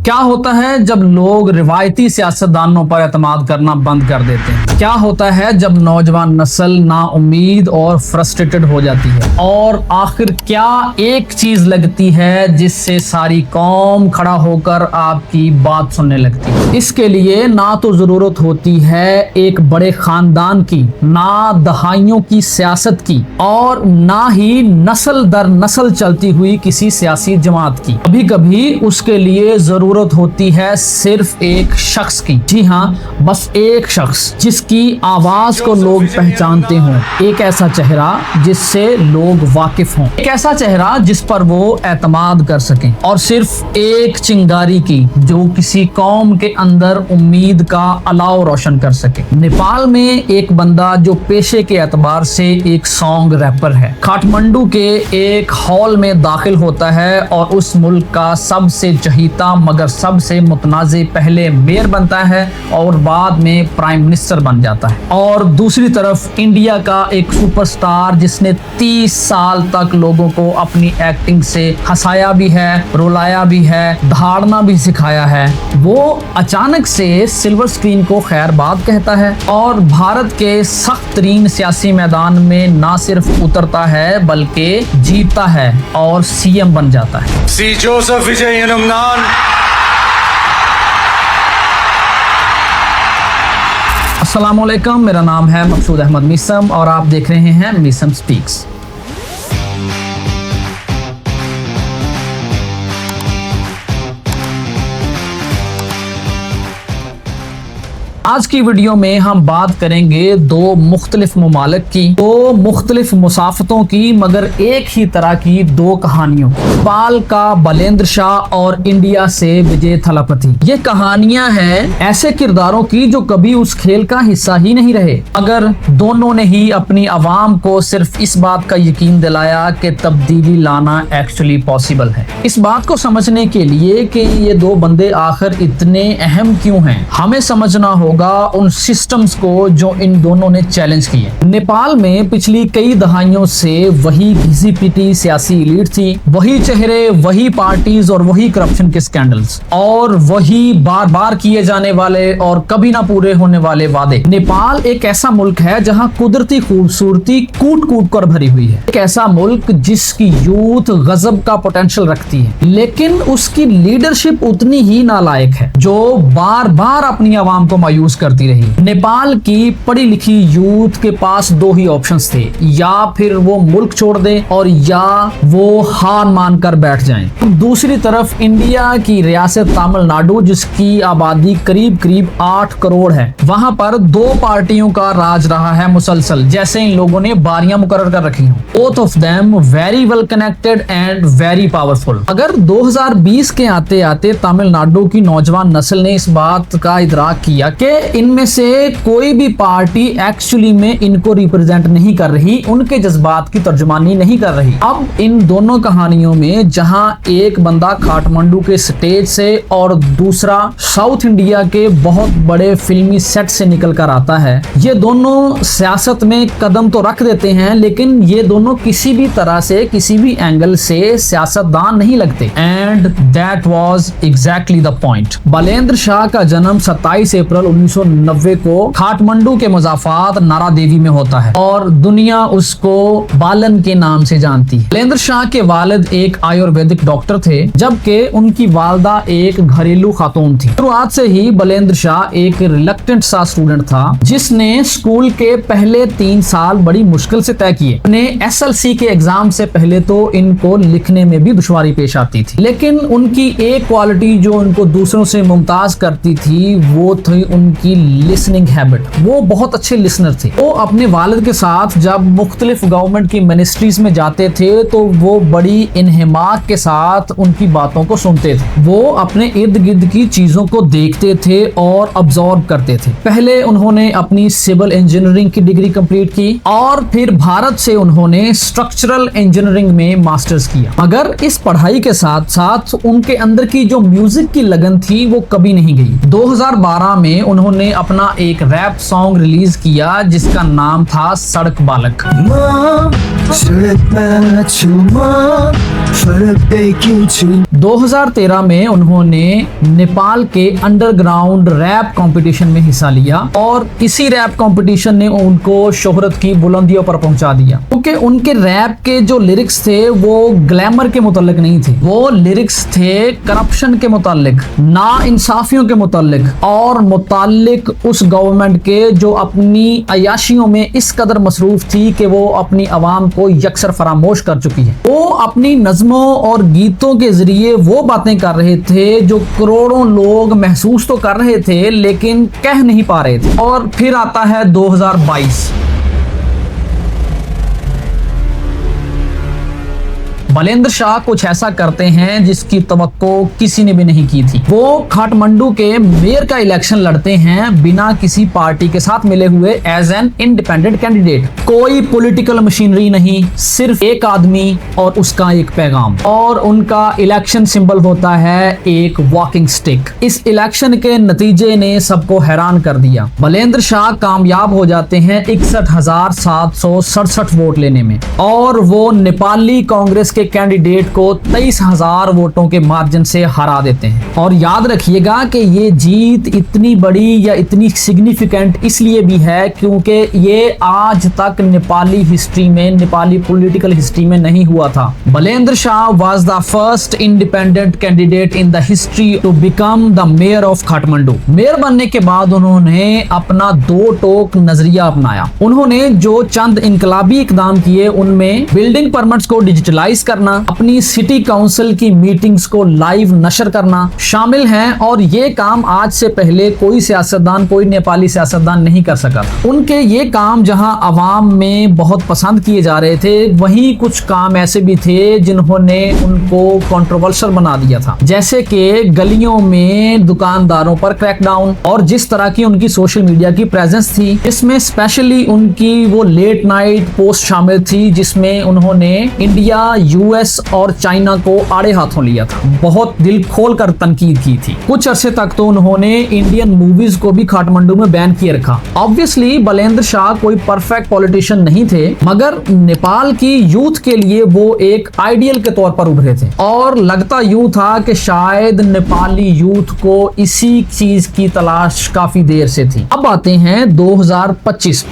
क्या होता है जब लोग रिवायती सियासतदानों पर एतमाद करना बंद कर देते हैं? क्या होता है जब नौजवान नस्ल नाउम्मीद और फ्रस्ट्रेटेड हो जाती है? और आखिर क्या एक चीज लगती है जिससे सारी कौम खड़ा होकर आपकी बात सुनने लगती है? इसके लिए ना तो जरूरत होती है एक बड़े खानदान की, ना दहाइयों की सियासत की, और ना ही नस्ल दर नस्ल चलती हुई किसी सियासी जमात की। कभी कभी उसके लिए जरूरत होती है सिर्फ एक शख्स की। जी हाँ, बस एक शख्स जिसकी आवाज को लोग पहचानते हों, एक ऐसा चेहरा जिससे लोग वाकिफ हों, एक ऐसा चेहरा जिस पर वो एतमाद कर सकें, और सिर्फ एक चिंगारी की जो किसी कौम के अंदर उम्मीद का अलाव रोशन कर सके। नेपाल में एक बंदा जो पेशे के एतबार से एक सॉन्ग रैपर है, काठमांडू के एक हॉल में दाखिल होता है और उस मुल्क का सबसे चहीता मगर सबसे मुतनाज़े पहले मेयर बनता है और बाद में प्राइम मिनिस्टर बन जाता है। और दूसरी तरफ इंडिया का एक सुपरस्टार जिसने 30 साल तक लोगों को अपनी एक्टिंग से हंसाया भी है, रुलाया भी है, दहाड़ना भी सिखाया है, वो अचानक से सिल्वर स्क्रीन को खैरबाद कहता है और भारत के सख्त तरीन सियासी मैदान में ना सिर्फ उतरता है बल्कि जीतता है और सीएम बन जाता है। सी जोसेफ विजय यनुमनान। अस्सलामुअलैकुम, मेरा नाम है मकसूद अहमद मीसम और आप देख रहे हैं मीसम स्पीक्स। आज की वीडियो में हम बात करेंगे दो मुख्तलिफ ममालिक की, दो मुख्तलिफ मुसाफतों की, मगर एक ही तरह की दो कहानियों। नेपाल का बलेंद्र शाह और इंडिया से विजय थलापति। ये कहानियां हैं ऐसे किरदारों की जो कभी उस खेल का हिस्सा ही नहीं रहे, मगर दोनों ने ही अपनी आवाम को सिर्फ इस बात का यकीन दिलाया कि तब्दीली लाना एक्चुअली पॉसिबल है। इस बात को समझने के लिए कि ये दो बंदे आखिर इतने अहम क्यों हैं, हमें समझना होगा उन सिस्टम्स को जो इन दोनों ने चैलेंज किए। नेपाल में पिछली कई दहाइयों से वही घिसी पिटी सियासी एलीट थी, वही चेहरे, वही पार्टीज और वही करप्शन के स्कैंडल्स, और वही बार बार किए जाने वाले और कभी ना पूरे होने वाले वादे। नेपाल एक ऐसा मुल्क है जहां कुदरती खूबसूरती कूट कूट कर भरी हुई है, एक ऐसा मुल्क जिसकी यूथ गजब का पोटेंशियल रखती है, लेकिन उसकी लीडरशिप उतनी ही नालायक है जो बार बार अपनी आवाम को मायूस करती रही। नेपाल की पढ़ी लिखी यूथ के पास दो ही ऑप्शंस थे, या फिर वो मुल्क छोड़ दे और या वो हार मानकर बैठ जाएं। दूसरी तरफ इंडिया की रियासत तमिलनाडु, जिसकी आबादी करीब करीब 8 करोड़ है, वहां पर दो पार्टियों का राज रहा है मुसलसल, जैसे इन लोगों ने बारियां मुकर्रर कर रखी हों। Both of them very well connected and very powerful. अगर 2020 के आते आते तमिलनाडु की नौजवान नस्ल ने इस बात का इदराक किया कि इनमें से कोई भी पार्टी एक्चुअली में इनको रिप्रेजेंट नहीं कर रही, उनके जज्बात की तर्जुमानी नहीं कर रही। अब इन दोनों कहानियों में जहां एक बंदा काठमांडू के स्टेज से और दूसरा साउथ इंडिया के बहुत बड़े फिल्मी सेट से निकल कर आता है, ये दोनों सियासत में कदम तो रख देते हैं, लेकिन ये दोनों किसी भी तरह से, किसी भी एंगल से सियासतदान नहीं लगते। And that was exactly the point. Balendra Shah का जन्म 27 अप्रैल 1990 को काठमांडू के मुजाफात नारा देवी में होता है और दुनिया उसको बालन के नाम से जानती है। बलेंद्र शाह के वालिद एक आयुर्वेदिक डॉक्टर थे, जबकि उनकी वालदा एक घरेलू खातून थी। शुरुआत से ही बलेंद्र शाह एक रिलक्टेंट सा स्टूडेंट था, जिसने स्कूल के पहले 3 साल बड़ी मुश्किल से तय किए। अपने SLC के एग्जाम से पहले तो इनको लिखने में भी दुश्वारी पेश आती थी, लेकिन उनकी एक क्वालिटी जो उनको दूसरों से मुमताज करती थी वो थी उनकी लिसनिंग हैबिट। वो बहुत अच्छे लिसनर थे। वो अपने वालिद के साथ जब मुख्तलिफ गवर्नमेंट की मिनिस्ट्रीज में जाते थे तो वो बड़ी इन्हिमाक के साथ उनकी बातों को सुनते थे। वो अपने इर्द गिर्द की चीजों को देखते थे और अब्सॉर्ब करते थे। पहले उन्होंने अपनी सिविल इंजीनियरिंग की डिग्री कंप्लीट की और फिर भारत से उन्होंने स्ट्रक्चरल इंजीनियरिंग में मास्टर्स किया। मगर इस पढ़ाई के साथ साथ उनके अंदर की जो म्यूजिक की लगन थी वो कभी नहीं गई। 2012 में उन्होंने अपना एक रैप सॉन्ग रिलीज किया जिसका नाम था सड़क बालक। माँ, सड़क पे चूमा, फर्क देखें चूमा। 2013 में उन्होंने नेपाल के अंडरग्राउंड रैप कंपटीशन में हिस्सा लिया और इसी रैप कंपटीशन ने उनको शोहरत की बुलंदियों पर पहुंचा दिया, क्योंकि उनके रैप के जो लिरिक्स थे वो ग्लैमर के मुतालिक नहीं थे, वो लिरिक्स थे करप्शन के मुतालिक, ना इंसाफियों के मुतालिक और मुतालिक उस गवर्नमेंट के जो अपनी अयाशियों में इस कदर मसरूफ थी कि वो अपनी आवाम को यकसर फरामोश कर चुकी है। वो अपनी नज़मों और गीतों के जरिए वो बातें कर रहे थे जो करोड़ों लोग महसूस तो कर रहे थे लेकिन कह नहीं पा रहे थे। और फिर आता है 2022। बलेंद्र शाह कुछ ऐसा करते हैं जिसकी तवक्को किसी ने भी नहीं की थी। वो काठमांडू के मेयर का इलेक्शन लड़ते हैं बिना किसी पार्टी के साथ मिले हुए एज एन इंडिपेंडेंट कैंडिडेट। कोई पॉलिटिकल मशीनरी नहीं, सिर्फ एक आदमी और उसका एक पैगाम, और उनका इलेक्शन सिंबल होता है एक वॉकिंग स्टिक। इस इलेक्शन के नतीजे ने सबको हैरान कर दिया। बलेंद्र शाह कामयाब हो जाते हैं 61,767 वोट लेने में और वो नेपाली कांग्रेस के कैंडिडेट को 23,000 वोटों के मार्जिन से हरा देते हैं। और याद रखिएगा कि ये जीत इतनी बड़ी या इतनी सिग्निफिकेंट इसलिए भी है क्योंकि ये आज तक नेपाली हिस्ट्री में, नेपाली पॉलिटिकल हिस्ट्री में नहीं हुआ था। Balendra Shah was the first independent candidate in the history to become the mayor of Kathmandu. Mayor बनने के बाद उन्होंने अपना दो टोक नजरिया अपनाया। उन्होंने जो चंद इनकलाबी इकदाम किए उनमें बिल्डिंग परमिट्स को डिजिटलाइज करना, अपनी सिटी काउंसिल की मीटिंग्स को लाइव नशर करना शामिल हैं। और ये काम आज से पहले कोई सियासतदान, कोई नेपाली सियासतदान नहीं कर सका। उनके ये काम जहां अवाम में बहुत पसंद किए जा रहे थे, वहीं कुछ काम ऐसे भी थे जिन्होंने उनको कंट्रोवर्शियल बना दिया था, जैसे कि गलियों में दुकानदारों पर क्रैकडाउन और जिस तरह की उनकी सोशल मीडिया की प्रेजेंस थी, इसमें स्पेशली उनकी वो लेट नाइट पोस्ट शामिल थी जिसमें उन्होंने इंडिया, यूएस और चाइना को आड़े हाथों लिया था। बहुत दिल खोलकर तनकीद की थी। कुछ अरसे तक तो उन्होंने इंडियन मूवीज को भी काठमांडू में बैन किए रखा। ऑब्वियसली बलेंद्र शाह कोई परफेक्ट पॉलिटिशियन नहीं थे, मगर नेपाल की यूथ के लिए वो एक आइडियल के तौर पर उभरे थे और लगता यूं था कि शायद नेपाली यूथ को इसी चीज की तलाश काफी देर से थी। अब आते हैं 2025।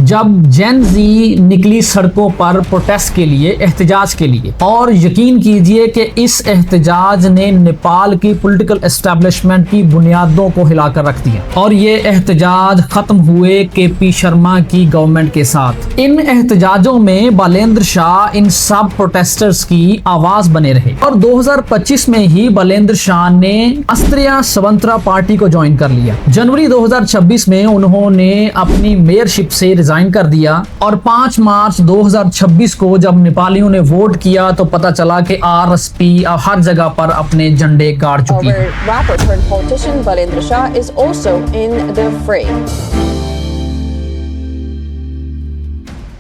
जब जेन जी निकली सड़कों पर प्रोटेस्ट के लिए, एहतजाज के लिए, और यकीन कीजिए कि इस एहतजाज ने नेपाल की पॉलिटिकल एस्टेब्लिशमेंट की बुनियादों को हिलाकर रख दिया और ये एहतजाज खत्म हुए केपी शर्मा की गवर्नमेंट के साथ। इन एहतजाजों में बलेंद्र शाह इन सब प्रोटेस्टर्स की आवाज बने रहे और 2025 में ही बलेंद्र शाह ने अस्त्रिया स्वतंत्र पार्टी को ज्वाइन कर लिया। जनवरी 2026 में उन्होंने अपनी मेयरशिप से रिजाइन कर दिया और 5 मार्च 2026 को जब नेपालियों ने वोट किया तो पता चला कि आरएसपी हर जगह पर अपने झंडे गाड़ चुकी है। Our rapper turned politician Balendra Shah is also in the fray.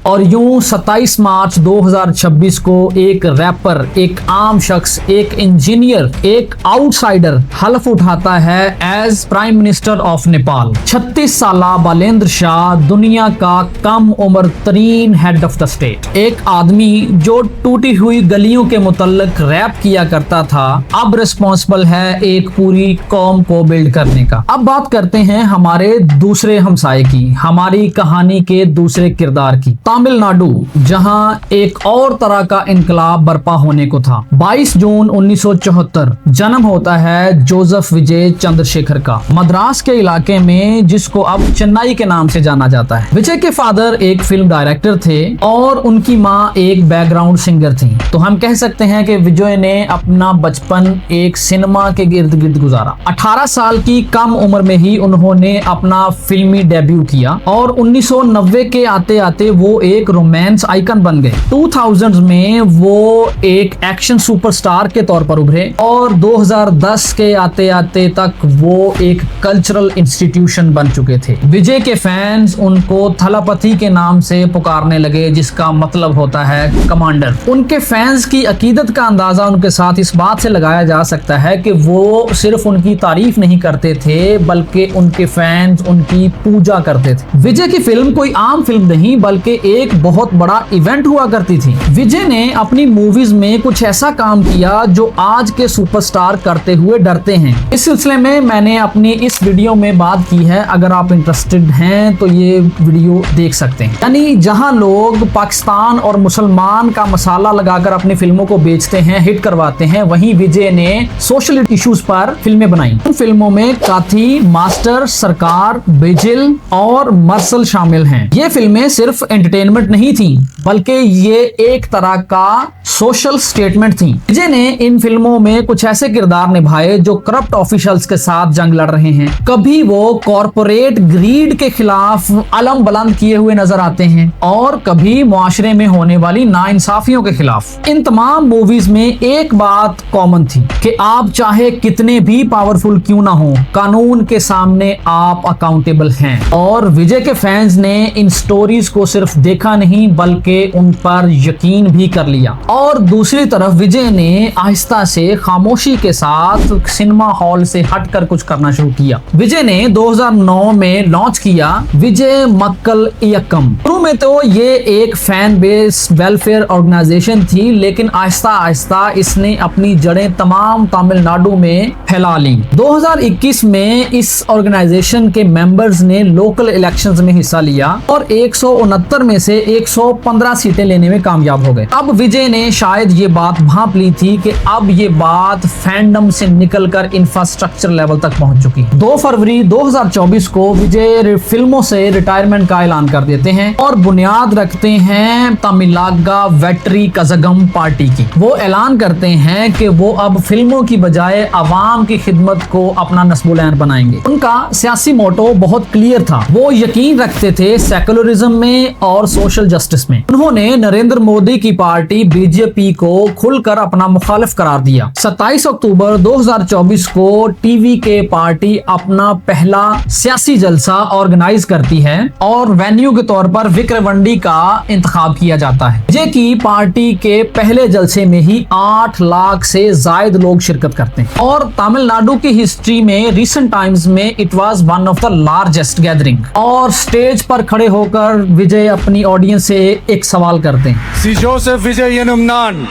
और यूं 27 मार्च 2026 को एक रैपर, एक आम शख्स, एक इंजीनियर, एक आउटसाइडर हल्फ उठाता है as prime minister of Nepal. 36 साला बलेंद्र शाह दुनिया का कम उम्र तरीन हेड ऑफ द स्टेट, एक आदमी जो टूटी हुई गलियों के मुतल्लिक रैप किया करता था, अब रिस्पॉन्सिबल है एक पूरी कौम को बिल्ड करने का। अब बात करते हैं हमारे दूसरे हमसाये की, हमारी कहानी के दूसरे किरदार की, तमिलनाडु, जहां एक और तरह का इनकलाब बर्पा होने को था। 22 जून 1974 जन्म होता है जोसेफ विजय चंद्रशेखर का, मद्रास के इलाके में, जिसको अब चेन्नई के नाम से जाना जाता है। विजय के फादर एक फिल्म डायरेक्टर थे और उनकी माँ एक बैकग्राउंड सिंगर थी, तो हम कह सकते हैं कि विजय ने अपना बचपन एक सिनेमा के गिर्द गिर्द गुजारा। 18 साल की कम उम्र में ही उन्होंने अपना फिल्मी डेब्यू किया और 1990 के आते आते वो एक रोमांस आइकन बन गए। 2000s में वो एक एक्शन सुपरस्टार के तौर पर उभरे और 2010 के आते आते तक वो एक कल्चरल इंस्टीट्यूशन बन चुके थे। विजय के फैंस उनको थलापति के नाम से पुकारने लगे, जिसका मतलब होता है कमांडर। उनके फैंस की अकीदत का अंदाजा उनके साथ इस बात से लगाया जा सकता है कि वो सिर्फ उनकी तारीफ नहीं करते थे बल्कि उनके फैंस उनकी पूजा करते थे। विजय की फिल्म कोई आम फिल्म नहीं बल्कि एक बहुत बड़ा इवेंट हुआ करती थी। विजय ने अपनी मूवीज में कुछ ऐसा काम किया जो आज के सुपरस्टार करते हुए डरते हैं। इस सिलसिले में मैंने अपनी इस वीडियो में बात की है, अगर आप इंटरेस्टेड हैं तो ये वीडियो देख सकते हैं। यानी जहां लोग पाकिस्तान और मुसलमान का मसाला लगाकर अपनी फिल्मों को बेचते हैं, हिट करवाते हैं, वहीं विजय ने सोशल इश्यूज पर फिल्में बनाई। उन फिल्मों में काथी, मास्टर, सरकार, बिजिल और मर्सल शामिल हैं। ये फिल्में सिर्फ एंटरटेनमेंट नहीं थी बल्कि ये एक तरह का सोशल स्टेटमेंट थी। विजय ने इन फिल्मों में कुछ ऐसे किरदार निभाए जो करप्ट ऑफिशियल्स के साथ जंग लड़ रहे हैं। कभी वो कॉरपोरेट ग्रीड के खिलाफ अलम बुलंद किए हुए नजर आते हैं और कभी मुआशरे में होने वाली नाइंसाफियों के खिलाफ। इन तमाम मूवीज में एक बात कॉमन थी कि आप चाहे कितने भी पावरफुल क्यों ना हो, कानून के सामने आप अकाउंटेबल हैं। और विजय के फैंस ने इन स्टोरीज को सिर्फ देखा नहीं बल्कि उन पर यकीन भी कर लिया। और दूसरी तरफ विजय ने आहिस्ता से खामोशी के साथ सिनेमा हॉल से हटकर कुछ करना शुरू किया। विजय ने 2009 में लॉन्च किया विजय मक्कल इयक्कम। शुरू में तो ये एक फैन बेस वेलफेयर ऑर्गेनाइजेशन थी, लेकिन आहिस्ता आहिस्ता इसने अपनी जड़ें तमाम तमिलनाडु में फैला ली। 2021 में इस ऑर्गेनाइजेशन के मेंबर्स ने लोकल इलेक्शंस में हिस्सा लिया और 169 में से 115 सीटें लेने में कामयाब हो गए। अब विजय ने शायद ये बात भांप ली थी कि अब ये बात फैंडम से निकलकर इंफ्रास्ट्रक्चर लेवल तक पहुंच चुकी। 2 फरवरी 2024 को विजय फिल्मों से रिटायरमेंट का ऐलान कर देते हैं और बुनियाद रखते हैं तमिलागा वेट्री कज़गम पार्टी की। वो ऐलान करते हैं कि वो अब फिल्मों की बजाय आवाम की खिदमत को अपना नस्बुलैन बनाएंगे। उनका सियासी मोटो बहुत क्लियर था। वो यकीन रखते थे सेकुलरिज्म में और सोशल जस्टिस में। उन्होंने नरेंद्र मोदी की पार्टी बीजेपी को खुलकर अपना मुखालिफ करार दिया। 27 अक्टूबर 2024 को टीवी के पार्टी अपना पहला सियासी जलसा ऑर्गेनाइज करती है और वेन्यू के तौर पर विक्रवंडी का इंतखाब किया जाता है। विजय की पार्टी के पहले जलसे में ही 8 लाख से ज्यादा लोग शिरकत करते हैं और तमिलनाडु की हिस्ट्री में रिसेंट टाइम्स में it was one of the largest gathering. और स्टेज पर खड़े होकर विजय अपनी ऑडियंस से एक सवाल करते हैं। सी जोसेफ विजय एनुम नान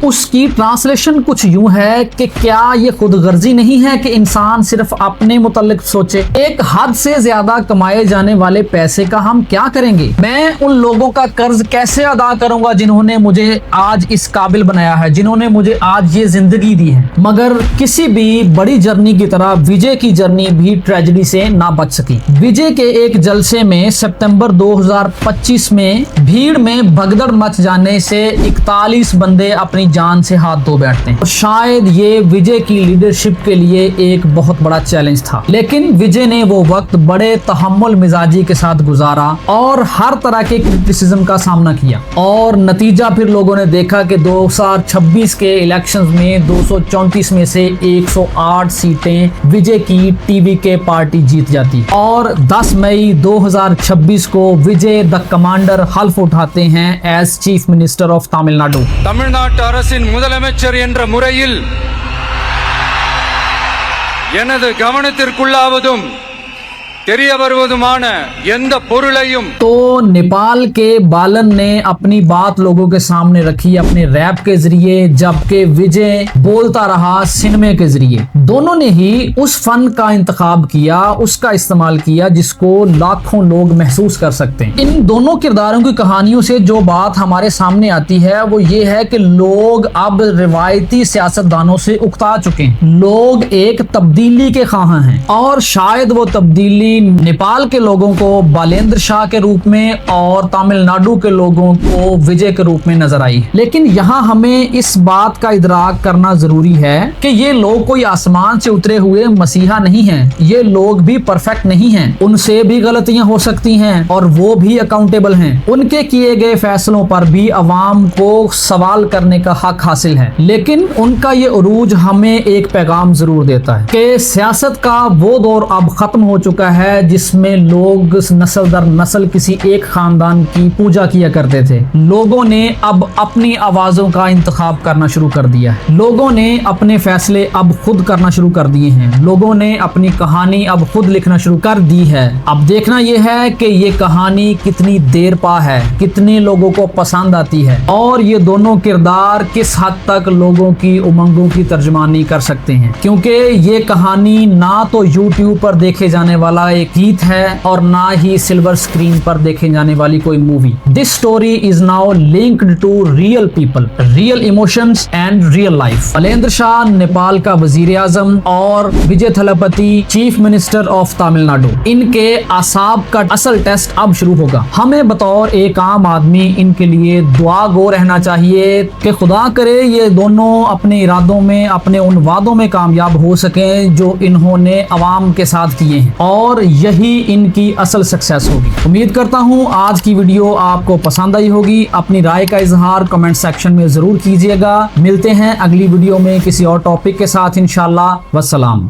उसकी ट्रांसलेशन कुछ यूं है कि क्या ये खुदगर्जी नहीं है कि इंसान सिर्फ अपने मुतालिक सोचे। एक हद से ज्यादा कमाए जाने वाले पैसे का हम क्या करेंगे? मैं उन लोगों का कर्ज कैसे अदा करूंगा जिन्होंने मुझे आज इस काबिल बनाया है, जिन्होंने मुझे आज ये जिंदगी दी है। मगर किसी भी बड़ी जर्नी की तरह विजय की जर्नी भी ट्रेजेडी से ना बच सकी। विजय के एक जलसे में सितंबर 2025 में भीड़ में भगदड़ मच जाने से 41 बंदे अपनी जान से हाथ धो बैठते हैं। और शायद ये विजय की लीडरशिप के लिए एक बहुत बड़ा चैलेंज था, लेकिन विजय ने वो वक्त बड़े तहम्मुल मिजाजी के साथ गुजारा और हर तरह के क्रिटिसिज्म का सामना किया। और नतीजा फिर लोगों ने देखा कि 2026 के इलेक्शंस में 234 में से 108 सीटें विजय की टीवी के पार्टी जीत जाती और 10 मई 2026 को विजय द कमांडर हल्फ उठाते हैं as chief minister of Tamil Nadu. தமிழ்நாட்டு அரசின் முதலமைச்சர் என்ற முறையில் எனது கவனத்திற்குள்ளாவதும் தெரிய வருவதுமான எந்த பொருளையும்। तो नेपाल के बालन ने अपनी बात लोगों के सामने रखी अपने रैप के जरिए, जबकि विजय बोलता रहा सिनेमे के जरिए। दोनों ने ही उस फन का इंतखाब किया, उसका इस्तेमाल किया जिसको लाखों लोग महसूस कर सकते हैं। इन दोनों किरदारों की कहानियों से जो बात हमारे सामने आती है वो ये है कि लोग अब रिवायती सियासतदानों से उकता चुके हैं। लोग एक तब्दीली के ख्वाह हैं और शायद वो तब्दीली नेपाल के लोगों को बालेंद्र शाह के रूप में और तमिलनाडु के लोगों को विजय के रूप में नजर आई। लेकिन यहाँ हमें इस बात का इदराक करना जरूरी है कि ये लोग कोई आसमान से उतरे हुए मसीहा नहीं हैं। ये लोग भी परफेक्ट नहीं हैं, उनसे भी गलतियां हो सकती हैं और वो भी अकाउंटेबल हैं। उनके किए गए फैसलों पर भी अवाम को सवाल करने का हक हासिल है। लेकिन उनका ये उरूज हमें एक पैगाम जरूर देता है कि सियासत का वो दौर अब खत्म हो चुका है जिसमें लोग नस्ल दर नस्ल किसी एक खानदान की पूजा किया करते थे। लोगों ने अब अपनी आवाजों का इंतखाब करना शुरू कर दिया है। लोगों ने अपने फैसले अब खुद करना शुरू कर दिए हैं। लोगों ने अपनी कहानी अब खुद लिखना शुरू कर दी है। अब देखना यह है कि ये कहानी कितनी देर पा है, कितने लोगों को पसंद आती है और ये दोनों किरदार किस हद तक लोगों की उमंगों की तर्जुमानी कर सकते हैं। क्योंकि ये कहानी ना तो YouTube पर देखे जाने वाला एक गीत है और ना ही सिल्वर स्क्रीन पर देखे जाने वाली कोई movie. This story is now linked to real people, real emotions and real life. Balendra Shah Nepal का वजीर आजम और Vijay Thalapathy chief minister of Tamil Nadu, इनके आसाब का असल टेस्ट अब शुरू होगा। हमें बतौर एक आम आदमी इनके लिए दुआ गो रहना चाहिए कि खुदा करे ये दोनों अपने इरादों में, अपने उन वादों में कामयाब हो सकें जो इन्होंने अवाम के साथ किए हैं और यही इनकी असल सक्सेस होगी। उम्मीद करता हूँ आज की वीडियो आपको पसंद आई होगी। अपनी राय का इजहार कमेंट सेक्शन में जरूर कीजिएगा। मिलते हैं अगली वीडियो में किसी और टॉपिक के साथ इंशाल्लाह। वस्सलाम।